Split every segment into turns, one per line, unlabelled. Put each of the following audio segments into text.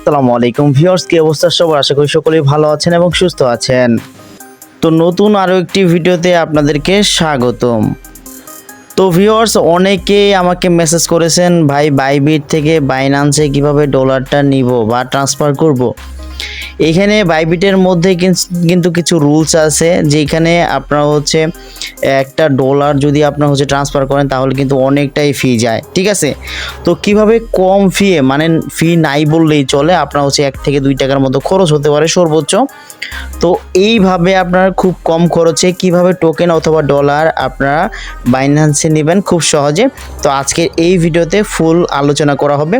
আসসালামু আলাইকুম ভিউয়ার্স, কি অবস্থা সবার? আশা করি সকলেই ভালো আছেন এবং সুস্থ আছেন। তো নতুন আরো একটি ভিডিওতে আপনাদেরকে স্বাগতম। তো ভিউয়ার্স, অনেকেই আমাকে মেসেজ করেছেন, ভাই বাইবিট থেকে বাইন্যান্সে কিভাবে ডলারটা নিব বা ট্রান্সফার করব। এখানে বাইবিটের মধ্যে কিন্তু কিছু রুলস আছে, যেখানে আপনারা একটা ডলার যদি আপনারা ট্রান্সফার করেন তাহলে কিন্তু অনেকটাই ফি যায়, ঠিক আছে। তো কিভাবে কম মানে ফি নাই বললেই চলে, আপনার 1 থেকে 2 টাকার মতো খরচ হতে পারে সর্বোচ্চ। তো এইভাবে আপনারা খুব কম খরচে কিভাবে টোকেন অথবা ডলার আপনারা বাইন্যান্সে নেবেন খুব সহজে, তো আজকের এই ভিডিওতে ফুল আলোচনা করা হবে।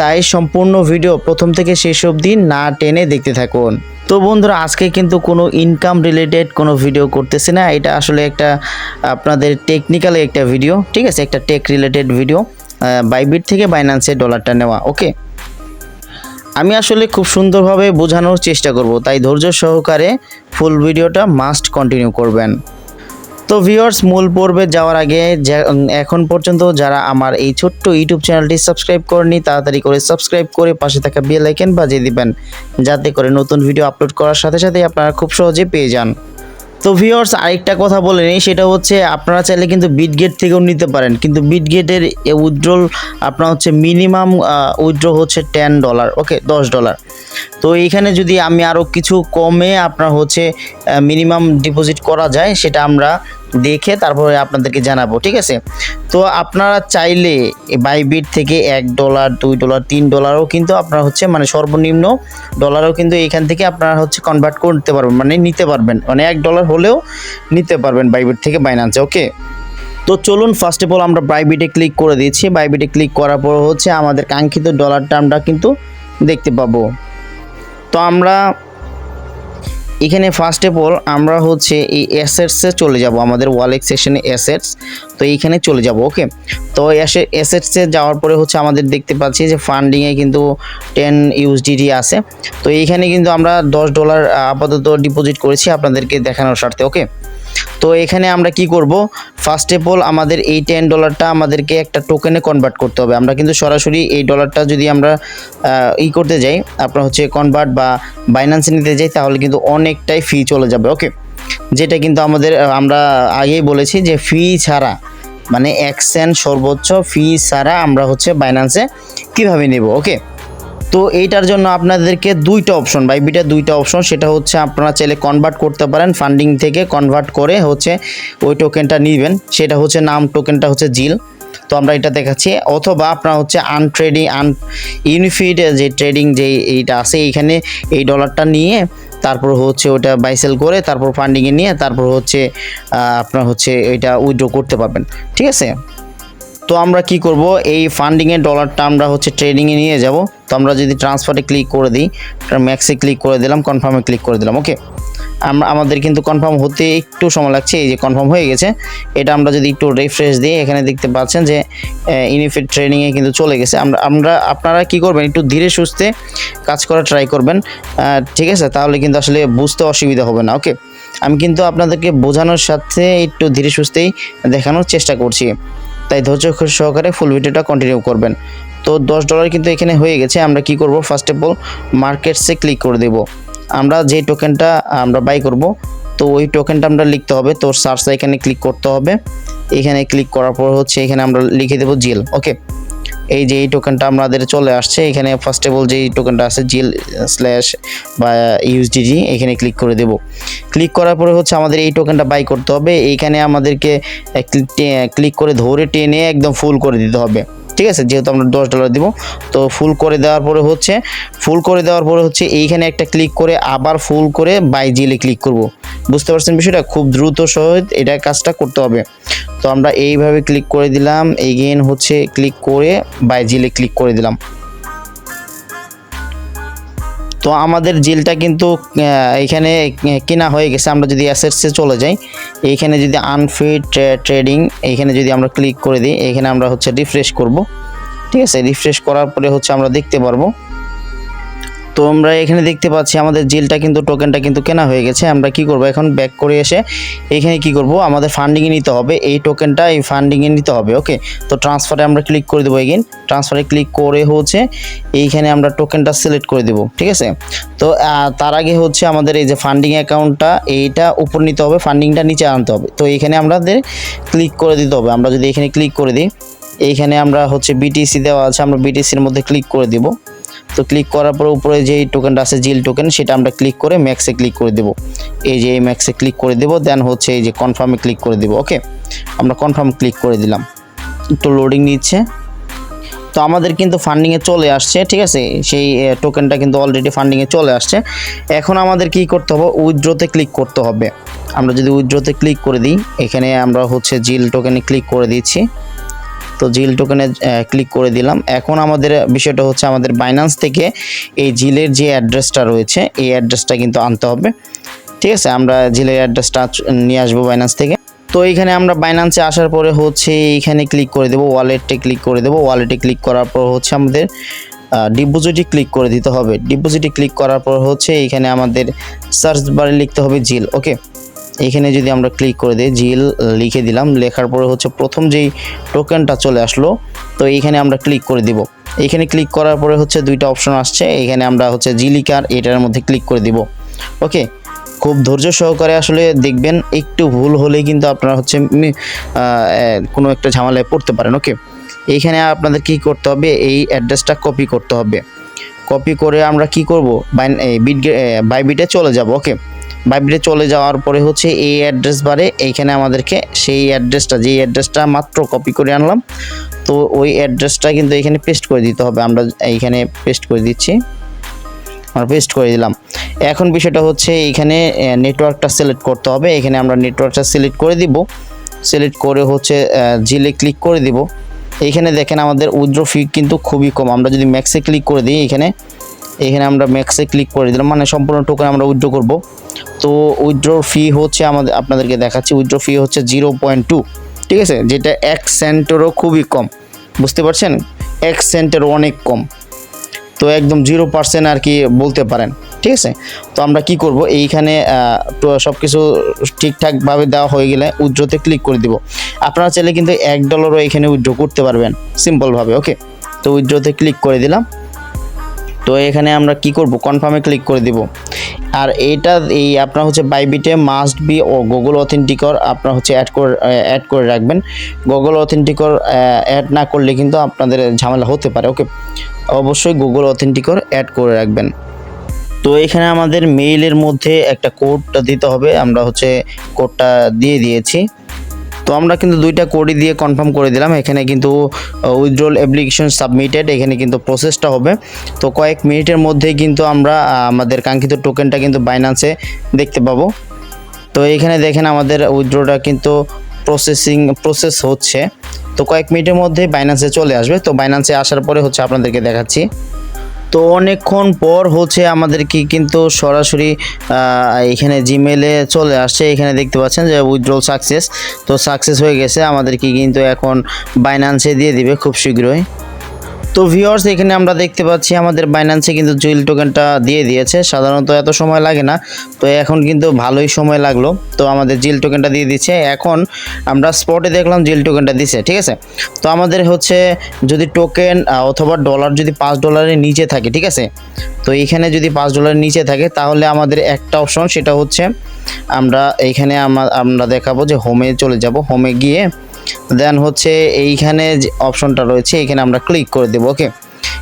তাই সম্পূর্ণ ভিডিও প্রথম থেকে শেষ অবধি না টেনে দেখতে থাকুন। তো বন্ধুরা, আজকে কিন্তু কোনো ইনকাম রিলেটেড কোনো ভিডিও করতেছি না, এটা আসলে একটা আপনাদের টেকনিক্যাল একটা ভিডিও, ঠিক আছে, একটা টেক রিলেটেড ভিডিও, বাইবিট থেকে বাইন্যান্সে ডলারটা নেওয়া। ওকে, আমি আসলে খুব সুন্দরভাবে বোঝানোর চেষ্টা করব, তাই ধৈর্য সহকারে ফুল ভিডিওটা মাস্ট কন্টিনিউ করবেন। তো ভিউয়ার্স, মূল পর্বে যাওয়ার আগে এখন পর্যন্ত যারা আমার এই ছোট্ট ইউটিউব চ্যানেলটি সাবস্ক্রাইব করেনি, তাড়াতাড়ি করে সাবস্ক্রাইব করে পাশে থাকা বেল আইকন বাজিয়ে দিবেন, যাতে করে নতুন ভিডিও আপলোড করার সাথে সাথে আপনারা খুব সহজে পেয়ে যান। তো ভিউয়ার্স, আরেকটা কথা বলে নিই, সেটা হচ্ছে আপনারা চাইলে কিন্তু বিটগেট থেকেও নিতে পারেন, কিন্তু বিটগেটের উইথড্রল আপনার মিনিমাম উইথড্র হচ্ছে $10, ওকে, $10। তো এইখানে যদি আমি আরও কিছু কমে আপনার মিনিমাম ডিপোজিট করা যায়, সেটা আমরা দেখে তারপরে আপনাদেরকে জানাবো, ঠিক আছে। তো আপনারা চাইলে বাইবিট থেকে $1, $2, $3ও কিন্তু আপনারা মানে সর্বনিম্ন ডলারও কিন্তু এইখান থেকে আপনারা কনভার্ট করতে পারবেন, মানে নিতে পারবেন, মানে $1 হলেও নিতে পারবেন বাইবিট থেকে বাইন্যান্সে। ওকে, তো চলুন ফার্স্ট অফ অল আমরা বাইবিটে ক্লিক করে দিচ্ছি। বাইবিটে ক্লিক করার পর আমাদের কাঙ্ক্ষিত ডলারটা আমরা কিন্তু দেখতে পাবো। তো আমরা এখানে ফার্স্ট অফ অল আমরা এই অ্যাসেটসে চলে যাব, আমাদের ওয়ালেট সেকশনে অ্যাসেটস, তো এইখানে চলে যাব। ওকে, তো অ্যাসেটসে যাওয়ার পরে আমাদের দেখতে পাচ্ছি যে ফান্ডিংয়ে কিন্তু 10 USDT আছে। তো এইখানে কিন্তু আমরা $10 আপাতত ডিপোজিট করেছি আপনাদেরকে দেখানোর স্বার্থে। ওকে, তো এখানে আমরা কি করব, ফার্স্ট অফ অল আমাদের এই $10টা আমাদেরকে একটা টোকেনে কনভার্ট করতে হবে। আমরা কিন্তু সরাসরি এই ডলারটা যদি আমরা করতে যাই, আপনার কনভার্ট বা বাইন্যান্সে নিতে যাই, তাহলে কিন্তু অনেকটাই ফি চলে যাবে। ওকে, যেটা কিন্তু আমরা আগেই বলেছি যে ফি ছাড়া, মানে 1 সেন্ট সর্বোচ্চ ফি ছাড়া আমরা বাইন্যান্সে কিভাবে নেব। ওকে, তো এইটার জন্য আপনাদেরকে দুইটা অপশন, বাইবিটে দুইটা অপশন, সেটা আপনারা চাইলে কনভার্ট করতে পারেন, ফান্ডিং থেকে কনভার্ট করে ওই টোকেনটা নেবেন, সেটা নাম টোকেনটা জিল। তো আমরা এটা দেখাচ্ছি, অথবা আপনারা ইউনিফিড যে ট্রেডিং যে এইটা আছে, এইখানে এই ডলারটা নিয়ে তারপর ওটা বাইসেল করে তারপর ফান্ডিংয়ে নিয়ে তারপর আপনার এটা উইথড্র করতে পারবেন, ঠিক আছে। তো আমরা কি করব, এই ফান্ডিংয়ের ডলারটা আমরা ট্রেডিংয়ে নিয়ে যাব। তো আমরা যদি ট্রান্সফারে ক্লিক করে দিই, ম্যাক্সে ক্লিক করে দিলাম, কনফার্মে ক্লিক করে দিলাম। ওকে, আমাদের কিন্তু কনফার্ম হতে একটু সময় লাগছে, এই যে কনফার্ম হয়ে গেছে। এটা আমরা যদি একটু রিফ্রেশ দিই, এখানে দেখতে পাচ্ছেন যে ইউনিফিড ট্রেডিংয়ে কিন্তু চলে গেছে। আপনারা কি করবেন, একটু ধীরে সুস্থে কাজ করা ট্রাই করবেন, ঠিক আছে, তাহলে কিন্তু আসলে বুঝতে অসুবিধা হবে না। ওকে, আমি কিন্তু আপনাদেরকে বোঝানোর সাথে একটু ধীরে সুস্থেই দেখানোর চেষ্টা করছি, তাই ধৈর্য সহকারে ফুল ভিডিওটা কন্টিনিউ করবেন। তো $10 কিন্তু এখানে হয়ে গেছে। আমরা কি করব, ফার্স্ট অফ অল মার্কেটসে ক্লিক করে দেব। আমরা যে টোকেনটা আমরা বাই করব, তো ওই টোকেনটা আমরা লিখতে হবে। তো সার্চ আইকনে ক্লিক করতে হবে, এখানে ক্লিক করার পর এখানে আমরা লিখে দেব জিল। ওকে, এই যে এই টোকেনটা আমাদের চলে আসছে, এখানে ফার্স্ট অফ অল যে টোকেনটা আছে জিল স্ল্যাশ বা USDT, এখানে ক্লিক করে দেব। ক্লিক করার পরে আমাদের এই টোকেনটা বাই করতে হবে। এইখানে আমাদেরকে ক্লিক করে ধরে টেনে একদম ফুল করে দিতে হবে, ঠিক আছে, যেহেতু আমরা $10 দিব। তো ফুল করে দেওয়ার পরে এইখানে একটা ক্লিক করে আবার ফুল করে বাই জিলে ক্লিক করব। বুঝতে পারছেন বিষয়টা? খুব দ্রুত সহজ এটা কাজটা করতে হবে। তো আমরা এইভাবে ক্লিক করে দিলাম, এগেইন ক্লিক করে বাই জিলে ক্লিক করে দিলাম। তো আমাদের জিলটা কিন্তু এখানে কেনা হয়ে গেছে। আমরা যদি অ্যাসেটসে চলে যাই, এইখানে যদি আনফিড ট্রেডিং, এইখানে যদি আমরা ক্লিক করে দিই, এইখানে আমরা রিফ্রেশ করব, ঠিক আছে। রিফ্রেশ করার পরে আমরা দেখতে পারবো তো আমরা এখানে দেখতে পাচ্ছি আমাদের জিলটা কিন্তু টোকেনটা কিন্তু কেনা হয়ে গেছে। আমরা কি করব, এখন ব্যাক করে এসে এখানে কি করব, আমাদের ফান্ডিংয়ে নিতে হবে এই টোকেনটা, এই ফান্ডিংয়ে নিতে হবে। ওকে, তো ট্রান্সফারে আমরা ক্লিক করে দেবো। এগেইন ট্রান্সফারে ক্লিক করে হচ্ছে এইখানে আমরা টোকেনটা সিলেক্ট করে দেব। ঠিক আছে, তো তার আগে হচ্ছে আমাদের এই যে ফান্ডিং অ্যাকাউন্টটা এইটা উপর নিতে হবে, ফান্ডিংটা নিচে আনতে হবে। তো এইখানে আমাদের ক্লিক করে দিতে হবে। আমরা যদি এখানে ক্লিক করে দিই, এইখানে আমরা হচ্ছে বিটিসি দেওয়া আছে, আমরা বিটিসির মধ্যে ক্লিক করে দিব। তো ক্লিক করার পর উপরে যে টোকেনটা আছে জিল টোকেন, সেটা আমরা ক্লিক করে ম্যাক্সে ক্লিক করে দেব। এই যে এই ম্যাক্সে ক্লিক করে দেব, দেন হচ্ছে এই যে কনফার্মে ক্লিক করে দেব। ওকে, আমরা কনফার্ম ক্লিক করে দিলাম। একটু লোডিং নিচ্ছে। তো আমাদের কিন্তু ফান্ডিংয়ে চলে আসছে। ঠিক আছে, সেই টোকেনটা কিন্তু অলরেডি ফান্ডিংয়ে চলে আসছে। এখন আমাদের কি করতে হবে, উইথড্রতে ক্লিক করতে হবে। আমরা যদি উইথড্রতে ক্লিক করে দিই, এখানে আমরা হচ্ছে জিল টোকেনে ক্লিক করে দিচ্ছি। তো জিল টোকেনে ক্লিক করে দিলাম। এখন আমাদের বিষয়টা হচ্ছে আমাদের বাইন্যান্স থেকে এই জিলের যে অ্যাড্রেসটা রয়েছে এই অ্যাড্রেসটা কিন্তু আনতে হবে। ঠিক আছে, আমরা জিলের অ্যাড্রেসটা নিয়ে আসবো বাইন্যান্স থেকে। তো এইখানে আমরা বাইন্যান্সে আসার পরে হচ্ছে এইখানে ক্লিক করে দেবো, ওয়ালেটে ক্লিক করে দেবো। ওয়ালেটে ক্লিক করার পর হচ্ছে আমাদের ডিপোজিটে ক্লিক করে দিতে হবে। ডিপোজিটে ক্লিক করার পর হচ্ছে এইখানে আমাদের সার্চ বারে লিখতে হবে জিল। ওকে, এইখানে যদি আমরা ক্লিক করে দিই, জিল লিখে দিলাম। লেখার পরে হচ্ছে প্রথম যেই টোকেনটা চলে আসলো, তো এইখানে আমরা ক্লিক করে দিব। এইখানে ক্লিক করার পরে হচ্ছে দুইটা অপশন আসছে, এইখানে আমরা হচ্ছে জিলিকার এটার মধ্যে ক্লিক করে দিব। ওকে, খুব ধৈর্য সহকারে আসলে দেখবেন, একটু ভুল হলেই কিন্তু আপনারা হচ্ছে কোনো একটা ঝামেলায় পড়তে পারেন। ওকে, এইখানে আপনাদের কি করতে হবে, এই অ্যাড্রেসটা কপি করতে হবে। কপি করে আমরা কি করব, বাইবিটে চলে যাব। ওকে, বাইবিটে চলে যাওয়ার পরে হচ্ছে এই অ্যাড্রেস বারে এইখানে আমাদেরকে সেই অ্যাড্রেসটা, যেই অ্যাড্রেসটা মাত্র কপি করে আনলাম, তো ওই অ্যাড্রেসটা কিন্তু এখানে পেস্ট করে দিতে হবে। আমরা এইখানে পেস্ট করে দিচ্ছি, আমরা পেস্ট করে দিলাম। এখন বিষয়টা হচ্ছে এইখানে নেটওয়ার্কটা সিলেক্ট করতে হবে। এখানে আমরা নেটওয়ার্কটা সিলেক্ট করে দিব। সিলেক্ট করে হচ্ছে জিলে ক্লিক করে দিব। এইখানে দেখেন আমাদের উইথড্র ফি কিন্তু খুবই কম। আমরা যদি ম্যাক্সে ক্লিক করে দিই, এখানে আমরা ম্যাক্সে ক্লিক করে দিলাম, মানে সম্পূর্ণ টোকেন আমরা উইথড্র করব। তো উইথড্র ফি হচ্ছে আপনাদেরকে দেখাচ্ছি, উইথড্র ফি হচ্ছে 0.2। ঠিক আছে, যেটা 1 সেন্টেরও খুবই কম। বুঝতে পারছেন, 1 সেন্টেরও অনেক কম। তো একদম 0% আর কি বলতে পারেন। ঠিক আছে, তো আমরা কি করব, এইখানে সব কিছু ঠিকঠাকভাবে দেওয়া হয়ে গেলে উইথড্রতে ক্লিক করে দিব। আপনারা চাইলে কিন্তু $1 এখানে উইথড্র করতে পারবেন সিম্পলভাবে। ওকে, তো উইথড্রতে ক্লিক করে দিলাম। তো এখানে আমরা কি করব, কনফার্মে ক্লিক করে দিব। আর এইটা আপনার হচ্ছে বাইবিটে মাস্ট বি ও গুগল অথেন্টিকর আপনার হচ্ছে অ্যাড করে রাখবেন। গুগল অথেন্টিকর অ্যাড না করলে কিন্তু আপনাদের ঝামেলা হতে পারে। ওকে, অবশ্যই গুগল অথেন্টিকর অ্যাড করে রাখবেন। তো এখানে আমাদের মেইলের মধ্যে একটা কোডটা দিতে হবে। আমরা হচ্ছে কোডটা দিয়ে দিয়েছি। তো আমরা কিন্তু দুইটা কোডই দিয়ে কনফার্ম করে দিলাম। এখানে কিন্তু উইথড্রল অ্যাপ্লিকেশন সাবমিটেড, এখানে কিন্তু প্রসেসটা হবে। তো কয়েক মিনিটের মধ্যেই কিন্তু আমরা আমাদের কাঙ্ক্ষিত টোকেনটা কিন্তু বাইন্যান্সে দেখতে পাবো। তো এখানে দেখেন আমাদের উইথড্রটা কিন্তু প্রসেস হচ্ছে। তো কয়েক মিনিটের মধ্যে বাইন্যান্সে চলে আসবে। তো বাইন্যান্সে আসার পরে হচ্ছে আপনাদেরকে দেখাচ্ছি। তো অনেকক্ষণ পর হচ্ছে আমাদেরকে কিন্তু সরাসরি এখানে জিমেলে চলে আসছে। এখানে দেখতে পাচ্ছেন যে উইথড্রল সাকসেস। তো সাকসেস হয়ে গেছে, আমাদেরকে কিন্তু এখন বাইন্যান্সে দিয়ে দিবে খুব শীঘ্রই। তো ভিউয়ার্স, এখানে আমরা দেখতে পাচ্ছি আমাদের বাইন্যান্সে কিন্তু জিল টোকেনটা দিয়ে দিয়েছে। সাধারণত এত সময় লাগে না, তো এখন কিন্তু ভালোই সময় লাগলো। তো আমাদের জিল টোকেনটা দিয়ে দিচ্ছে। এখন আমরা স্পটে দেখলাম জিল টোকেনটা দিছে। ঠিক আছে, তো আমাদের হচ্ছে যদি টোকেন অথবা ডলার যদি $5 নিচে থাকে, ঠিক আছে, তো এইখানে যদি $5 নিচে থাকে তাহলে আমাদের একটা অপশন, সেটা হচ্ছে আমরা এইখানে আমরা দেখাবো যে হোমে চলে যাব। হোমে গিয়ে দেন হচ্ছে এইখানে যে অপশনটা রয়েছে এখানে আমরা ক্লিক করে দেব। ওকে,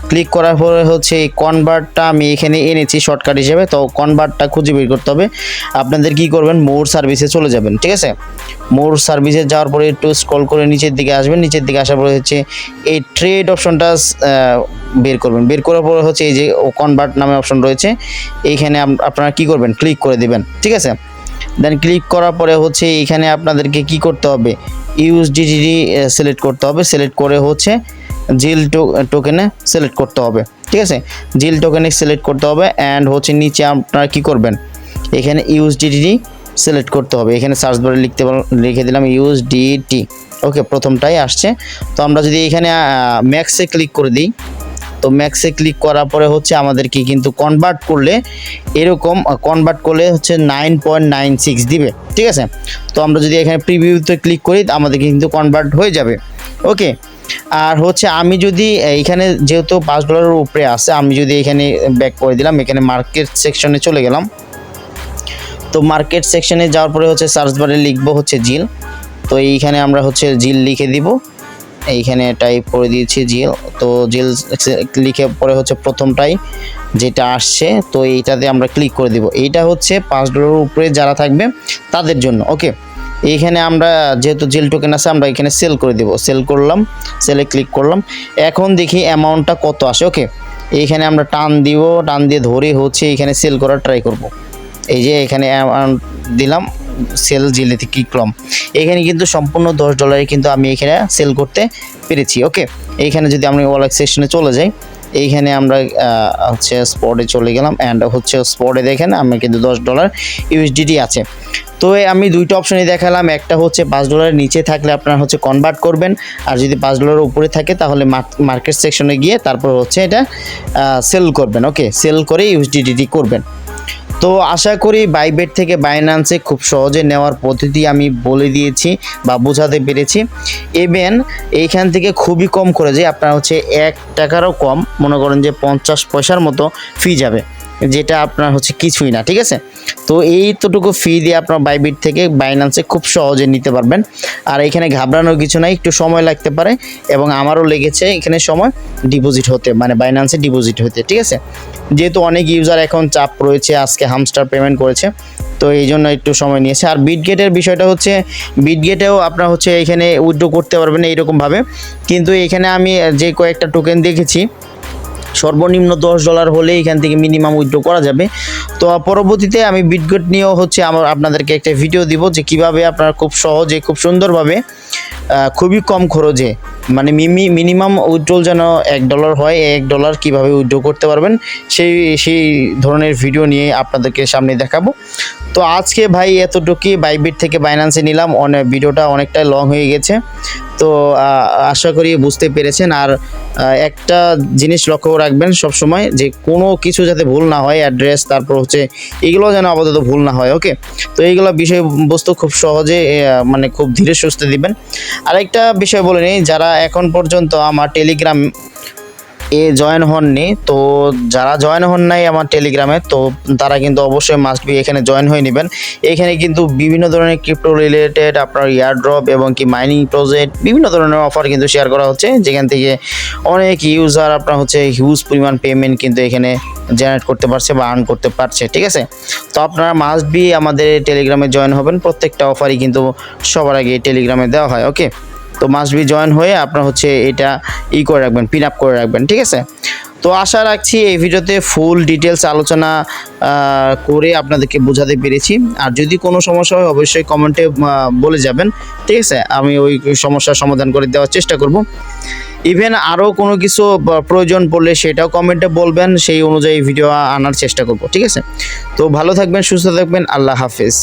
ক্লিক করার পরে হচ্ছে এই কনভার্টটা আমি এখানে এনেছি শর্টকাট হিসেবে। তো কনভার্টটা খুঁজে বের করতে হবে। আপনাদের কি করবেন, মোর সার্ভিসে চলে যাবেন। ঠিক আছে, মোর সার্ভিসে যাওয়ার পরে একটু স্ক্রল করে নিচের দিকে আসবেন। নিচের দিকে আসার পরে হচ্ছে এই ট্রেড অপশনটা বের করবেন। বের করার পরে হচ্ছে এই যে কনভার্ট নামে অপশন রয়েছে, এইখানে আপনারা কি করবেন, ক্লিক করে দিবেন। ঠিক আছে, দেন ক্লিক করার পরে হচ্ছে এইখানে আপনাদেরকে কি করতে হবে, ইউএসডিটি সিলেক্ট করতে হবে। সিলেক্ট করে হচ্ছে জিল টোকেনে সিলেক্ট করতে হবে। ঠিক আছে, জিল টোকেনে সিলেক্ট করতে হবে। অ্যান্ড হচ্ছে নিচে আপনারা কি করবেন, এখানে ইউএসডিটি সিলেক্ট করতে হবে। এখানে সার্চ বারে লিখে দিলাম ইউএসডিটি। ওকে, প্রথমটাই আসছে। তো আমরা যদি এখানে ম্যাক্সে ক্লিক করে দিই, তো ম্যাক্সে ক্লিক করার পরে হচ্ছে আমাদেরকে কিন্তু কনভার্ট করলে এরকম কনভার্ট করলে হচ্ছে 9.96 দিবে, ঠিক আছে। তো আমরা যদি এখানে প্রিভিউতে ক্লিক করি আমাদেরকে কিন্তু কনভার্ট হয়ে যাবে, ওকে। আর হচ্ছে আমি যদি এখানে যেহেতু $5 উপরে আছে, আমি যদি এখানে ব্যাক করে দিলাম, এখানে মার্কেট সেকশনে চলে গেলাম। তো মার্কেট সেকশনে যাওয়ার পরে হচ্ছে সার্চ বারে লিখবো হচ্ছে জিল। তো এইখানে আমরা হচ্ছে জিল লিখে দিব, এইখানে টাইপ করে দিয়েছি জিল। তো জিল লিখে পরে হচ্ছে প্রথমটাই যেটা আসছে, তো এইটাতে আমরা ক্লিক করে দিব। এইটা হচ্ছে $5 উপরে যারা থাকবে তাদের জন্য, ওকে। এইখানে আমরা যেহেতু জেল টোকেন আছে আমরা এখানে সেল করে দিব, সেল করলাম, সেলে ক্লিক করলাম। এখন দেখি অ্যামাউন্টটা কত আসে, ওকে। এইখানে আমরা টান দিব, টান দিয়ে ধরে হচ্ছে এখানে সেল করার ট্রাই করব। এই যে এখানে অ্যামাউন্ট দিলাম, সেল জিলেতে ক্লিক করলাম। এখানে কিন্তু সম্পূর্ণ $10 কিন্তু আমি এখানে সেল করতে পেরেছি, ওকে। এইখানে যদি আমরা ওয়ালেট সেকশনে চলে যাই, এইখানে আমরা হচ্ছে স্পটে চলে গেলাম, অ্যান্ড হচ্ছে স্পটে দেখেন আমার কিন্তু $10 ইউএসডিটি আছে। তো আমি দুইটা অপশনই দেখালাম, একটা হচ্ছে $5 নিচে থাকলে আপনারা হচ্ছে কনভার্ট করবেন, আর যদি $5 উপরে থাকে তাহলে মার্কেট সেকশনে গিয়ে তারপর হচ্ছে এটা সেল করবেন, ওকে। সেল করে ইউএসডিটি করবেন। তো আশা করি বাইবেট থেকে বাইন্যান্সে খুব সহজে নেওয়ার পদ্ধতি আমি বলে দিয়েছি বা বোঝাতে পেরেছি। ইভেন এইখান থেকে খুবই কম করে যে আপনার হচ্ছে $1 কম, মনে করেন যে 50 পয়সার মতো ফি যাবে, যেটা আপনার হচ্ছে কিছুই না, ঠিক আছে। তো এইতটুকু ফি দিয়ে আপনার বাইবিট থেকে বাইন্যান্সে খুব সহজে নিতে পারবেন। আর এখানে ঘাবড়ানোর কিছু নাই, একটু সময় লাগতে পারে, এবং আমারও লেগেছে এখানে সময় ডিপোজিট হতে, মানে বাইন্যান্সে ডিপোজিট হতে, ঠিক আছে। যেহেতু অনেক ইউজার এখন চাপ রয়েছে, আজকে হামস্টার পেমেন্ট করেছে, তো এই জন্য একটু সময় নিয়েছে। আর বিটগেটের বিষয়টা হচ্ছে বিটগেটেও আপনার হচ্ছে এখানে উইথড্র করতে পারবেন এইরকমভাবে, কিন্তু এখানে আমি যে কয়েকটা টোকেন দেখেছি সর্বনিম্ন $10 হলে এখান থেকে মিনিমাম উইথড্র করা যাবে। তো পরবর্তীতে আমি বিটগেট নিয়েও হচ্ছে আপনাদেরকে একটা ভিডিও দিব যে কিভাবে আপনারা খুব সহজে খুব সুন্দরভাবে খুবই কম খরচে, মানে মিনিমাম উইথড্রল যেন $1 হয়, $1 কীভাবে উইথড্র করতে পারবেন সেই ধরনের ভিডিও নিয়ে আপনাদেরকে সামনে দেখাবো। তো আজকে ভাই এতটুকুই বাইবিট থেকে বাইন্যান্সে নিলাম, ভিডিওটা অনেকটাই লং হয়ে গেছে। তো আশা করি বুঝতে পেরেছেন। আর একটা জিনিস লক্ষ্য রাখবেন সবসময় যে কোনো কিছু যাতে ভুল না হয়, অ্যাড্রেস তারপর হচ্ছে এগুলো যেন আপাতত ভুল না হয়, ওকে। তো এইগুলো বিষয়বস্তু খুব সহজে মানে খুব ধীরে সুস্থে দিবেন। আরেকটা বিষয় বলে নিই, যারা এখন পর্যন্ত আমার টেলিগ্রাম জয়েন হননি, তো যারা জয়েন হন নাই আমার টেলিগ্রামে, তো তারা কিন্তু অবশ্যই মাস্ট বি এখানে জয়েন হয়ে নেবেন। এখানে কিন্তু বিভিন্ন ধরনের ক্রিপ্টো রিলেটেড আপনার ইয়ারড্রপ এবং কি মাইনিং প্রজেক্ট বিভিন্ন ধরনের অফার কিন্তু শেয়ার করা হচ্ছে, যেখান থেকে অনেক ইউজার আপনার হচ্ছে হিউজ পরিমাণ পেমেন্ট কিন্তু এখানে জেনারেট করতে পারছে বা আর্ন করতে পারছে, ঠিক আছে। তো আপনারা মাস্ট বি আমাদের টেলিগ্রামে জয়েন হবেন, প্রত্যেকটা অফারই কিন্তু সবার আগে টেলিগ্রামে দেওয়া হয়, ওকে। তো মাস্ট বি জয়েন হয়ে আপনারা হচ্ছে এটা করে রাখবেন, পিন আপ করে রাখবেন, ঠিক আছে। তো আশা রাখছি এই ভিডিওতে ফুল ডিটেলস আলোচনা করে আপনাদেরকে বোঝাতে পেরেছি। আর যদি কোনো সমস্যা হয় অবশ্যই কমেন্টে বলে যাবেন, ঠিক আছে। আমি ওই সমস্যার সমাধান করে দেওয়ার চেষ্টা করব। ইভেন আরও কোনো কিছু প্রয়োজন পড়লে সেটাও কমেন্টে বলবেন, সেই অনুযায়ী ভিডিও আনার চেষ্টা করব, ঠিক আছে। তো ভালো থাকবেন, সুস্থ থাকবেন, আল্লাহ হাফেজ।